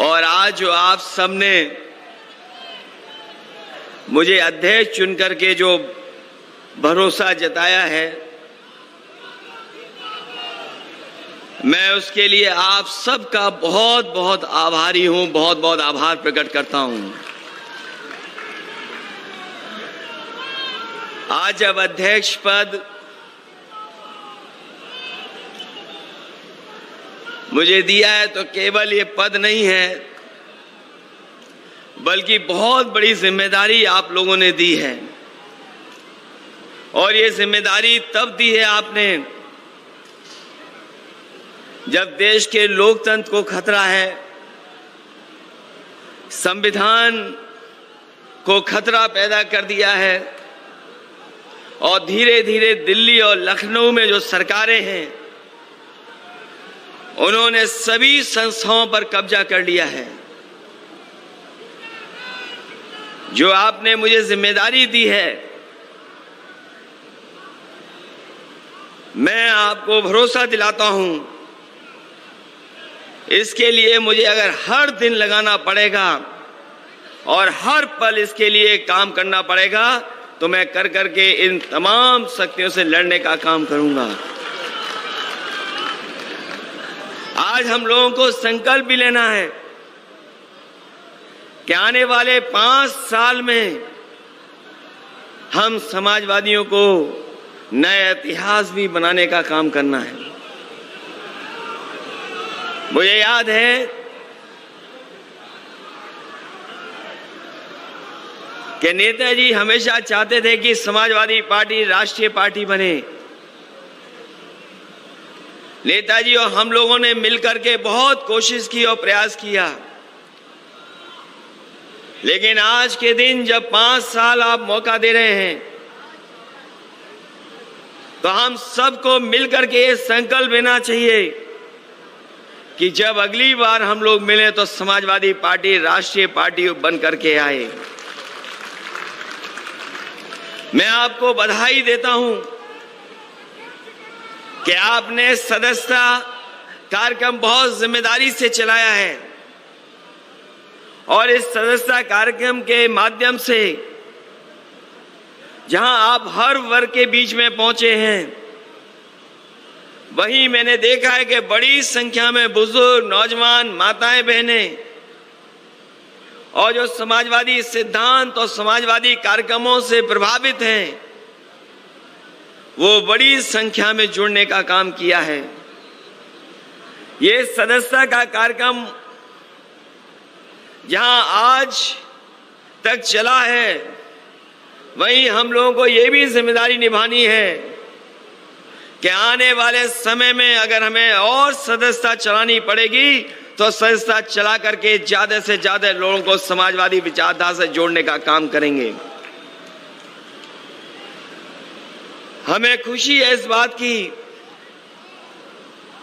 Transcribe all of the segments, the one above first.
और आज जो आप सबने मुझे अध्यक्ष चुन करके जो भरोसा जताया है, मैं उसके लिए आप सबका बहुत बहुत आभारी हूं, बहुत बहुत आभार प्रकट करता हूं। आज जब अध्यक्ष पद मुझे दिया है तो केवल ये पद नहीं है, बल्कि बहुत बड़ी जिम्मेदारी आप लोगों ने दी है। और ये जिम्मेदारी तब दी है आपने जब देश के लोकतंत्र को खतरा है, संविधान को खतरा पैदा कर दिया है और धीरे धीरे दिल्ली और लखनऊ में जो सरकारें हैं उन्होंने सभी संस्थाओं पर कब्जा कर लिया है। जो आपने मुझे जिम्मेदारी दी है, मैं आपको भरोसा दिलाता हूं, इसके लिए मुझे अगर हर दिन लगाना पड़ेगा और हर पल इसके लिए काम करना पड़ेगा तो मैं कर करके इन तमाम शक्तियों से लड़ने का काम करूंगा। आज हम लोगों को संकल्प भी लेना है कि आने वाले 5 साल में हम समाजवादियों को नया इतिहास भी बनाने का काम करना है। मुझे याद है कि नेताजी हमेशा चाहते थे कि समाजवादी पार्टी राष्ट्रीय पार्टी बने। नेताजी और हम लोगों ने मिलकर के बहुत कोशिश की और प्रयास किया, लेकिन आज के दिन जब 5 साल आप मौका दे रहे हैं तो हम सबको मिलकर के ये संकल्प लेना चाहिए कि जब अगली बार हम लोग मिले तो समाजवादी पार्टी राष्ट्रीय पार्टी बन करके आए। मैं आपको बधाई देता हूं कि आपने सदस्यता कार्यक्रम बहुत जिम्मेदारी से चलाया है और इस सदस्यता कार्यक्रम के माध्यम से जहां आप हर वर्ग के बीच में पहुंचे हैं, वहीं मैंने देखा है कि बड़ी संख्या में बुजुर्ग, नौजवान, माताएं, बहनें और जो समाजवादी सिद्धांत और समाजवादी कार्यक्रमों से प्रभावित हैं, वो बड़ी संख्या में जुड़ने का काम किया है। ये सदस्यता का कार्यक्रम जहां आज तक चला है, वहीं हम लोगों को ये भी जिम्मेदारी निभानी है कि आने वाले समय में अगर हमें और सदस्यता चलानी पड़ेगी तो सदस्यता चला करके ज्यादा से ज्यादा लोगों को समाजवादी विचारधारा से जोड़ने का काम करेंगे। हमें खुशी है इस बात की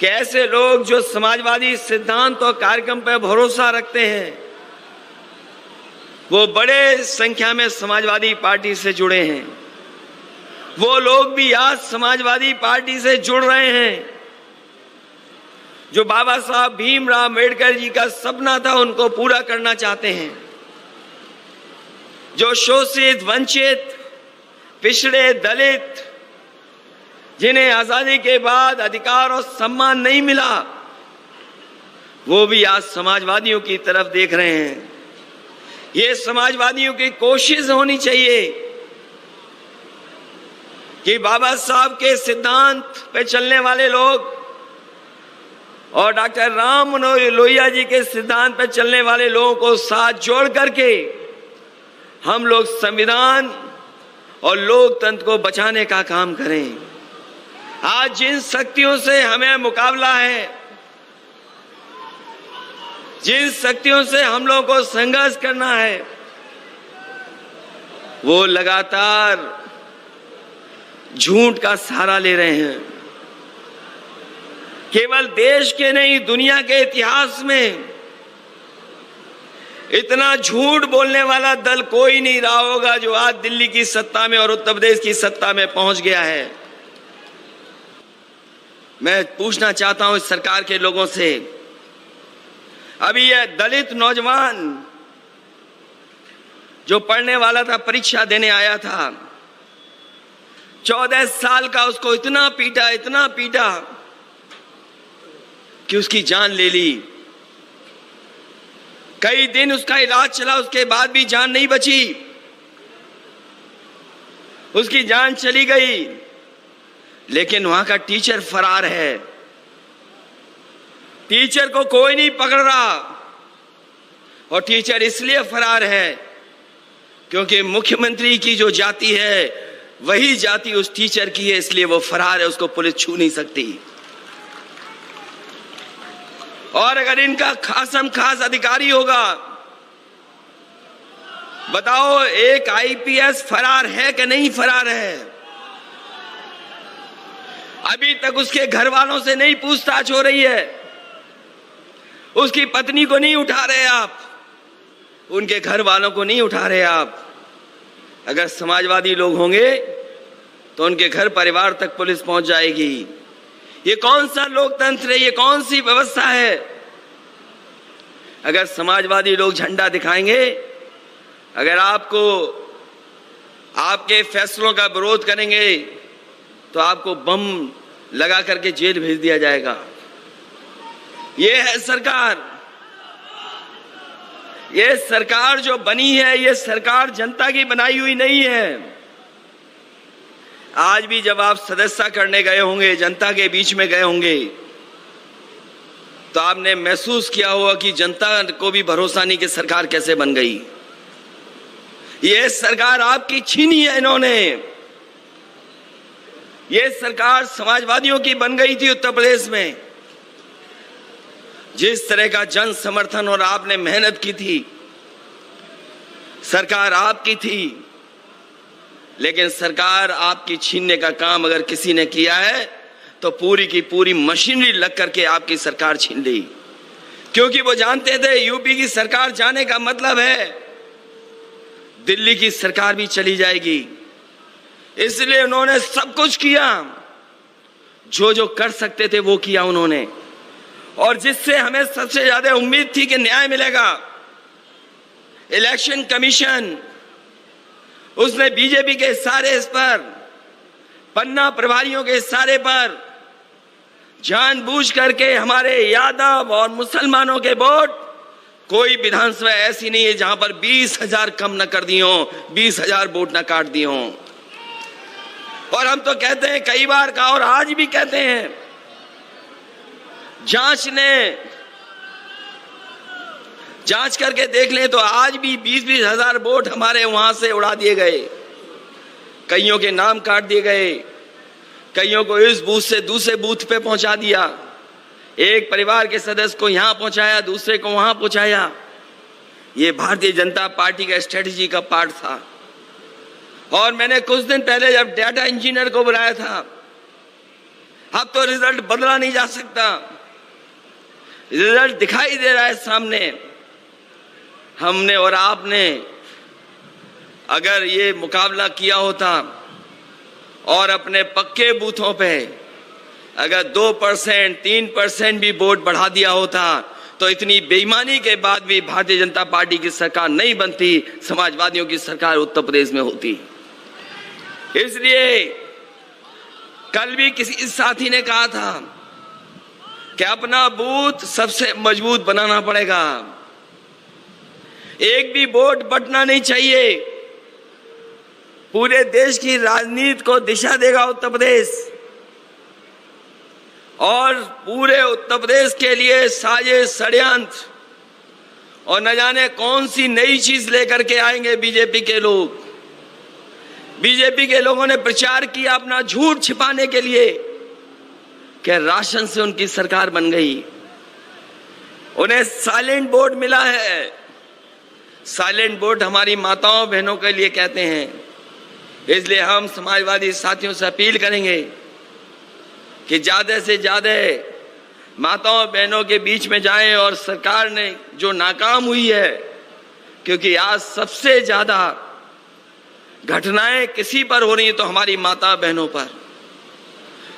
कि ऐसे लोग जो समाजवादी सिद्धांत और कार्यक्रम पर भरोसा रखते हैं, वो बड़े संख्या में समाजवादी पार्टी से जुड़े हैं। वो लोग भी आज समाजवादी पार्टी से जुड़ रहे हैं। जो बाबा साहब भीमराव अम्बेडकर जी का सपना था उनको पूरा करना चाहते हैं। जो शोषित, वंचित, पिछड़े, दलित, जिन्हें आजादी के बाद अधिकार और सम्मान नहीं मिला, वो भी आज समाजवादियों की तरफ देख रहे हैं। ये समाजवादियों की कोशिश होनी चाहिए कि बाबा साहब के सिद्धांत पे चलने वाले लोग और डॉक्टर राम मनोहर लोहिया जी के सिद्धांत पे चलने वाले लोगों को साथ जोड़ करके हम लोग संविधान और लोकतंत्र को बचाने का काम करें। आज जिन शक्तियों से हमें मुकाबला है, जिन शक्तियों से हम लोगों को संघर्ष करना है, वो लगातार झूठ का सहारा ले रहे हैं। केवल देश के नहीं, दुनिया के इतिहास में इतना झूठ बोलने वाला दल कोई नहीं रहा होगा जो आज दिल्ली की सत्ता में और उत्तर प्रदेश की सत्ता में पहुंच गया है। मैं पूछना चाहता हूं इस सरकार के लोगों से, अभी यह दलित नौजवान जो पढ़ने वाला था, परीक्षा देने आया था, 14 साल का, उसको इतना पीटा कि उसकी जान ले ली। कई दिन उसका इलाज चला, उसके बाद भी जान नहीं बची, उसकी जान चली गई। लेकिन वहां का टीचर फरार है, टीचर को कोई नहीं पकड़ रहा। और टीचर इसलिए फरार है क्योंकि मुख्यमंत्री की जो जाति है वही जाति उस टीचर की है, इसलिए वो फरार है, उसको पुलिस छू नहीं सकती। और अगर इनका खासम खास अधिकारी होगा, बताओ एक आईपीएस फरार है कि नहीं फरार है? अभी तक उसके घर वालों से नहीं पूछताछ हो रही है, उसकी पत्नी को नहीं उठा रहे आप, उनके घर वालों को नहीं उठा रहे आप। अगर समाजवादी लोग होंगे तो उनके घर परिवार तक पुलिस पहुंच जाएगी। ये कौन सा लोकतंत्र है? ये कौन सी व्यवस्था है? अगर समाजवादी लोग झंडा दिखाएंगे, अगर आपको आपके फैसलों का विरोध करेंगे तो आपको बम लगा करके जेल भेज दिया जाएगा। ये है सरकार। ये सरकार जो बनी है, ये सरकार जनता की बनाई हुई नहीं है। आज भी जब आप सदस्यता करने गए होंगे, जनता के बीच में गए होंगे, तो आपने महसूस किया होगा कि जनता को भी भरोसा नहीं कि सरकार कैसे बन गई। ये सरकार आपकी छीनी है इन्होंने। ये सरकार समाजवादियों की बन गई थी उत्तर प्रदेश में। जिस तरह का जन समर्थन और आपने मेहनत की थी, सरकार आपकी थी, लेकिन सरकार आपकी छीनने का काम अगर किसी ने किया है तो पूरी की पूरी मशीनरी लग करके आपकी सरकार छीन ली। क्योंकि वो जानते थे यूपी की सरकार जाने का मतलब है दिल्ली की सरकार भी चली जाएगी। इसलिए उन्होंने सब कुछ किया, जो जो कर सकते थे वो किया उन्होंने। और जिससे हमें सबसे ज्यादा उम्मीद थी कि न्याय मिलेगा, इलेक्शन कमीशन, उसने बीजेपी के सारे इस पर, पन्ना प्रभारियों के सारे पर जानबूझ करके हमारे यादव और मुसलमानों के वोट, कोई विधानसभा ऐसी नहीं है जहां पर 20,000 कम न कर दिए हों, 20,000 वोट न काट दिए हों। और हम तो कहते हैं कई बार का, और आज भी कहते हैं, जांच करके देख लें तो आज भी 20-20 हजार वोट हमारे वहां से उड़ा दिए गए। कईयों के नाम काट दिए गए, कईयों को इस बूथ से दूसरे बूथ पे पहुंचा दिया, एक परिवार के सदस्य को यहां पहुंचाया, दूसरे को वहां पहुंचाया। ये भारतीय जनता पार्टी का स्ट्रेटेजी का पार्ट था। और मैंने कुछ दिन पहले जब डाटा इंजीनियर को बुलाया था, अब तो रिजल्ट बदला नहीं जा सकता, रिजल्ट दिखाई दे रहा है सामने। हमने और आपने अगर ये मुकाबला किया होता और अपने पक्के बूथों पे अगर 2%, 3% भी वोट बढ़ा दिया होता तो इतनी बेईमानी के बाद भी भारतीय जनता पार्टी की सरकार नहीं बनती, समाजवादियों की सरकार उत्तर प्रदेश में होती। इसलिए कल भी किसी साथी ने कहा था कि अपना बूथ सबसे मजबूत बनाना पड़ेगा, एक भी वोट बंटना नहीं चाहिए। पूरे देश की राजनीति को दिशा देगा उत्तर प्रदेश, और पूरे उत्तर प्रदेश के लिए साजिश षड्यंत्र और न जाने कौन सी नई चीज लेकर के आएंगे बीजेपी के लोग। बीजेपी के लोगों ने प्रचार किया अपना झूठ छिपाने के लिए कि राशन से उनकी सरकार बन गई। उन्हें साइलेंट वोट मिला है। साइलेंट वोट हमारी माताओं बहनों के लिए कहते हैं। इसलिए हम समाजवादी साथियों से अपील करेंगे कि ज्यादा से ज्यादा माताओं बहनों के बीच में जाएं। और सरकार ने जो नाकाम हुई है, क्योंकि आज सबसे ज्यादा घटनाएं किसी पर हो रही है तो हमारी माता बहनों पर।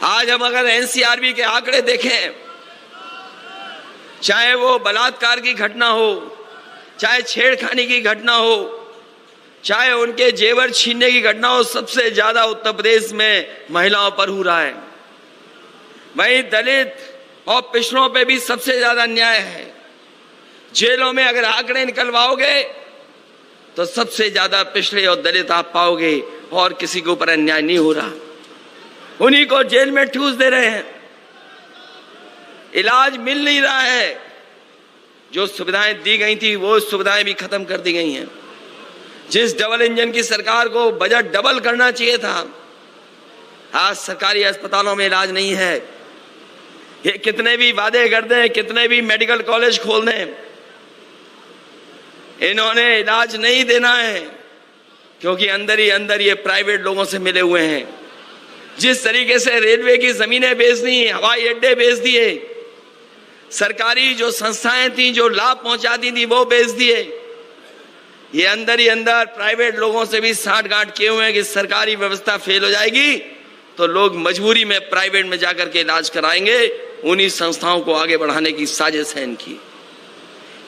आज हम अगर एनसीआरबी के आंकड़े देखें चाहे वो बलात्कार की घटना हो, चाहे छेड़खानी की घटना हो, चाहे उनके जेवर छीनने की घटना हो, सबसे ज्यादा उत्तर प्रदेश में महिलाओं पर हो रहा है। वहीं दलित और पिछड़ों पे भी सबसे ज्यादा अन्याय है। जेलों में अगर आंकड़े निकलवाओगे तो सबसे ज्यादा पिछड़े और दलित आप पाओगे, और किसी के ऊपर अन्याय नहीं हो रहा। उन्हीं को जेल में ठूस दे रहे हैं, इलाज मिल नहीं रहा है। जो सुविधाएं दी गई थी वो सुविधाएं भी खत्म कर दी गई हैं। जिस डबल इंजन की सरकार को बजट डबल करना चाहिए था, आज सरकारी अस्पतालों में इलाज नहीं है। ये कितने भी वादे कर दें, कितने भी मेडिकल कॉलेज खोल दें, इन्होंने इलाज नहीं देना है, क्योंकि अंदर ही अंदर ये प्राइवेट लोगों से मिले हुए हैं। जिस तरीके से रेलवे की जमीनें बेच दी, हवाई अड्डे बेच दिए, सरकारी जो संस्थाएं थी जो लाभ पहुंचाती थी वो बेच दिए, ये अंदर ही अंदर प्राइवेट लोगों से भी साठगांठ किए हुए हैं कि सरकारी व्यवस्था फेल हो जाएगी तो लोग मजबूरी में प्राइवेट में जाकर के इलाज कराएंगे। उन्हीं संस्थाओं को आगे बढ़ाने की साजिश है इनकी।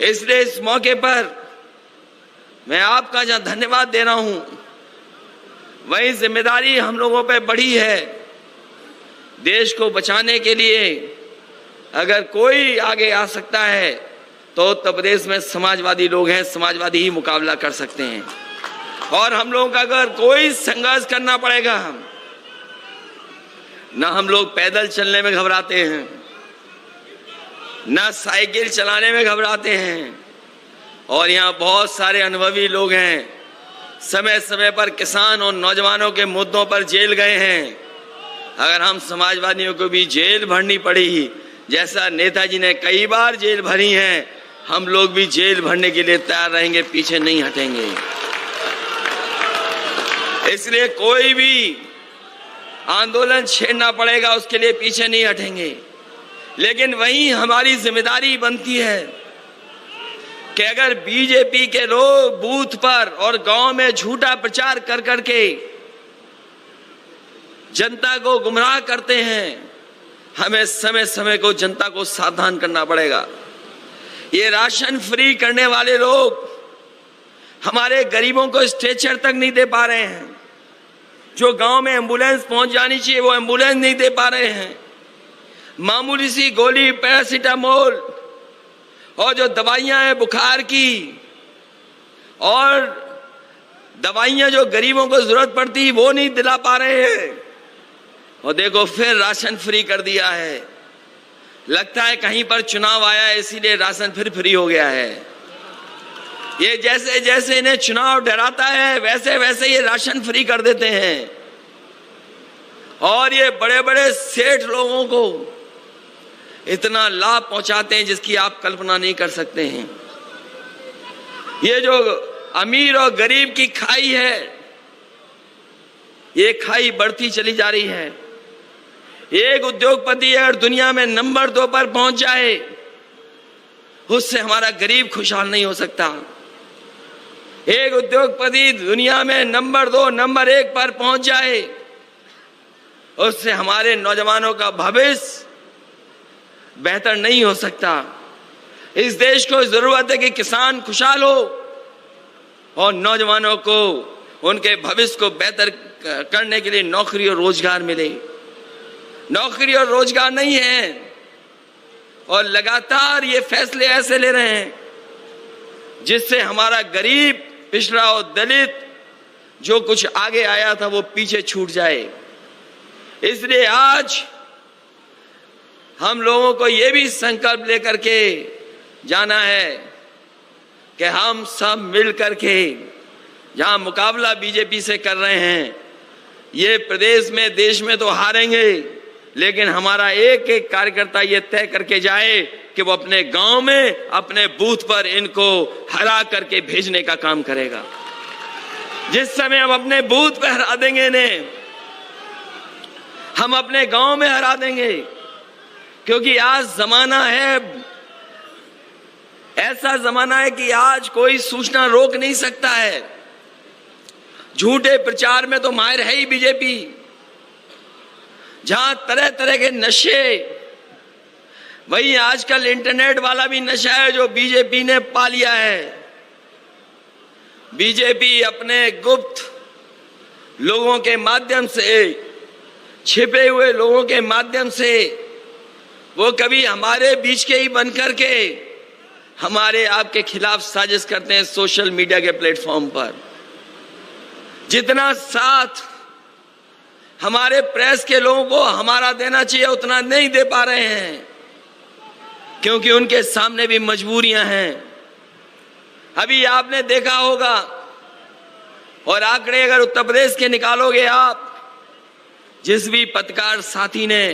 इसलिए इस मौके पर मैं आपका जहां धन्यवाद दे रहा हूं, वही जिम्मेदारी हम लोगों पे बढ़ी है। देश को बचाने के लिए अगर कोई आगे आ सकता है तो उत्तर प्रदेश में समाजवादी लोग हैं, समाजवादी ही मुकाबला कर सकते हैं। और हम लोगों का अगर कोई संघर्ष करना पड़ेगा, ना हम लोग पैदल चलने में घबराते हैं, ना साइकिल चलाने में घबराते हैं। और यहाँ बहुत सारे अनुभवी लोग हैं, समय समय पर किसान और नौजवानों के मुद्दों पर जेल गए हैं। अगर हम समाजवादियों को भी जेल भरनी पड़ी, जैसा नेताजी ने कई बार जेल भरी है, हम लोग भी जेल भरने के लिए तैयार रहेंगे, पीछे नहीं हटेंगे। इसलिए कोई भी आंदोलन छेड़ना पड़ेगा, उसके लिए पीछे नहीं हटेंगे। लेकिन वहीं हमारी जिम्मेदारी बनती है कि अगर बीजेपी के लोग बूथ पर और गांव में झूठा प्रचार कर करके जनता को गुमराह करते हैं, हमें समय समय को जनता को सावधान करना पड़ेगा। ये राशन फ्री करने वाले लोग हमारे गरीबों को स्ट्रेचर तक नहीं दे पा रहे हैं। जो गांव में एम्बुलेंस पहुंच जानी चाहिए वो एम्बुलेंस नहीं दे पा रहे हैं। मामूली सी गोली पैरासीटामोल और जो दवाइयां हैं बुखार की और दवाइयां जो गरीबों को जरूरत पड़ती वो नहीं दिला पा रहे हैं। और देखो फिर राशन फ्री कर दिया है। लगता है कहीं पर चुनाव आया इसीलिए राशन फिर फ्री हो गया है। ये जैसे जैसे इन्हें चुनाव डराता है वैसे वैसे ये राशन फ्री कर देते हैं। और ये बड़े बड़े सेठ लोगों को इतना लाभ पहुंचाते हैं जिसकी आप कल्पना नहीं कर सकते हैं। ये जो अमीर और गरीब की खाई है, ये खाई बढ़ती चली जा रही है। एक उद्योगपति अगर दुनिया में नंबर 2 पर पहुंच जाए, उससे हमारा गरीब खुशहाल नहीं हो सकता। एक उद्योगपति दुनिया में नंबर 2, नंबर 1 पर पहुंच जाए, उससे हमारे नौजवानों का भविष्य बेहतर नहीं हो सकता। इस देश को जरूरत है कि किसान खुशहाल हो और नौजवानों को उनके भविष्य को बेहतर करने के लिए नौकरी और रोजगार मिले। नौकरी और रोजगार नहीं है और लगातार ये फैसले ऐसे ले रहे हैं जिससे हमारा गरीब, पिछड़ा और दलित जो कुछ आगे आया था वो पीछे छूट जाए। इसलिए आज हम लोगों को ये भी संकल्प लेकर के जाना है कि हम सब मिल करके जहां मुकाबला बीजेपी से कर रहे हैं, ये प्रदेश में देश में तो हारेंगे, लेकिन हमारा एक एक कार्यकर्ता ये तय करके जाए कि वो अपने गांव में अपने बूथ पर इनको हरा करके भेजने का काम करेगा। जिस समय हम अपने बूथ पर हरा देंगे इन्हें, हम अपने गांव में हरा देंगे। क्योंकि आज जमाना है, ऐसा जमाना है कि आज कोई सूचना रोक नहीं सकता है। झूठे प्रचार में तो माहिर है ही बीजेपी। जहां तरह तरह के नशे, वही आजकल इंटरनेट वाला भी नशा है जो बीजेपी ने पा लिया है। बीजेपी अपने गुप्त लोगों के माध्यम से, छिपे हुए लोगों के माध्यम से, वो कभी हमारे बीच के ही बन करके हमारे आपके खिलाफ साजिश करते हैं सोशल मीडिया के प्लेटफॉर्म पर। जितना साथ हमारे प्रेस के लोगों को हमारा देना चाहिए उतना नहीं दे पा रहे हैं, क्योंकि उनके सामने भी मजबूरियां हैं। अभी आपने देखा होगा, और आंकड़े अगर उत्तर प्रदेश के निकालोगे आप, जिस भी पत्रकार साथी ने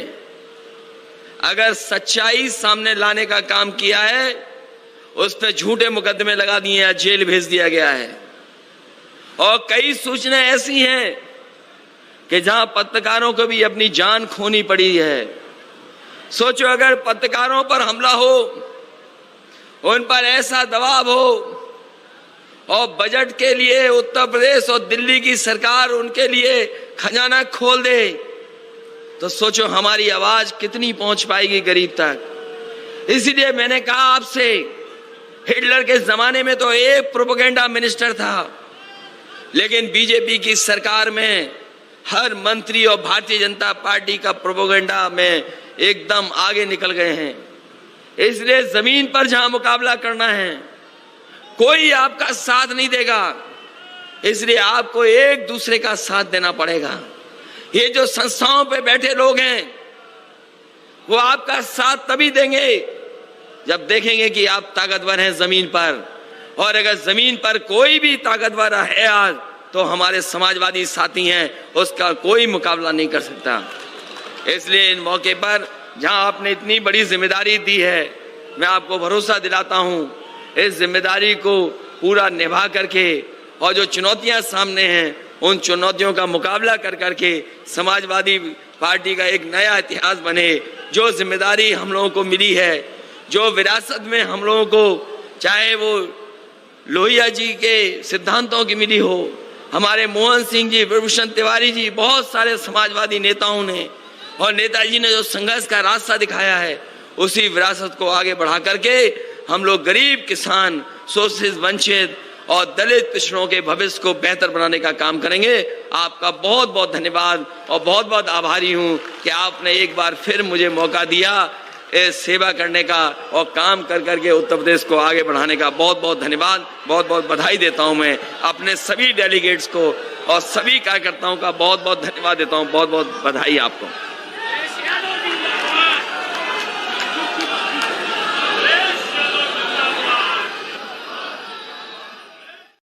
अगर सच्चाई सामने लाने का काम किया है, उस पर झूठे मुकदमे लगा दिए हैं, जेल भेज दिया गया है। और कई सूचनाएं ऐसी हैं कि जहां पत्रकारों को भी अपनी जान खोनी पड़ी है। सोचो अगर पत्रकारों पर हमला हो, उन पर ऐसा दबाव हो, और बजट के लिए उत्तर प्रदेश और दिल्ली की सरकार उनके लिए खजाना खोल दे, तो सोचो हमारी आवाज कितनी पहुंच पाएगी गरीब तक। इसलिए मैंने कहा आपसे, हिटलर के जमाने में तो एक प्रोपेगेंडा मिनिस्टर था, लेकिन बीजेपी की सरकार में हर मंत्री और भारतीय जनता पार्टी का प्रोपेगेंडा में एकदम आगे निकल गए हैं। इसलिए जमीन पर जहां मुकाबला करना है, कोई आपका साथ नहीं देगा, इसलिए आपको एक दूसरे का साथ देना पड़ेगा। ये जो संस्थाओं पे बैठे लोग हैं, वो आपका साथ तभी देंगे जब देखेंगे कि आप ताकतवर हैं जमीन पर। और अगर जमीन पर कोई भी ताकतवर है आज, तो हमारे समाजवादी साथी हैं, उसका कोई मुकाबला नहीं कर सकता। इसलिए इन मौके पर जहां आपने इतनी बड़ी जिम्मेदारी दी है, मैं आपको भरोसा दिलाता हूं, इस जिम्मेदारी को पूरा निभा करके, और जो चुनौतियां सामने हैं उन चुनौतियों का मुकाबला कर करके समाजवादी पार्टी का एक नया इतिहास बने। जो जिम्मेदारी हम लोगों को मिली है, जो विरासत में हम लोगों को, चाहे वो लोहिया जी के सिद्धांतों की मिली हो, हमारे मोहन सिंह जी, विभूषण तिवारी जी, बहुत सारे समाजवादी नेताओं ने और नेताजी ने जो संघर्ष का रास्ता दिखाया है, उसी विरासत को आगे बढ़ा करके हम लोग गरीब, किसान, शोषित, वंचित और दलित पिछड़ों के भविष्य को बेहतर बनाने का काम करेंगे। आपका बहुत बहुत धन्यवाद और बहुत बहुत आभारी हूं कि आपने एक बार फिर मुझे मौका दिया सेवा करने का और काम कर करके उत्तर प्रदेश को आगे बढ़ाने का। बहुत बहुत धन्यवाद, बहुत बहुत बधाई देता हूं। मैं अपने सभी डेलीगेट्स को और सभी कार्यकर्ताओं का बहुत बहुत धन्यवाद देता हूं। बहुत बहुत बधाई आपको।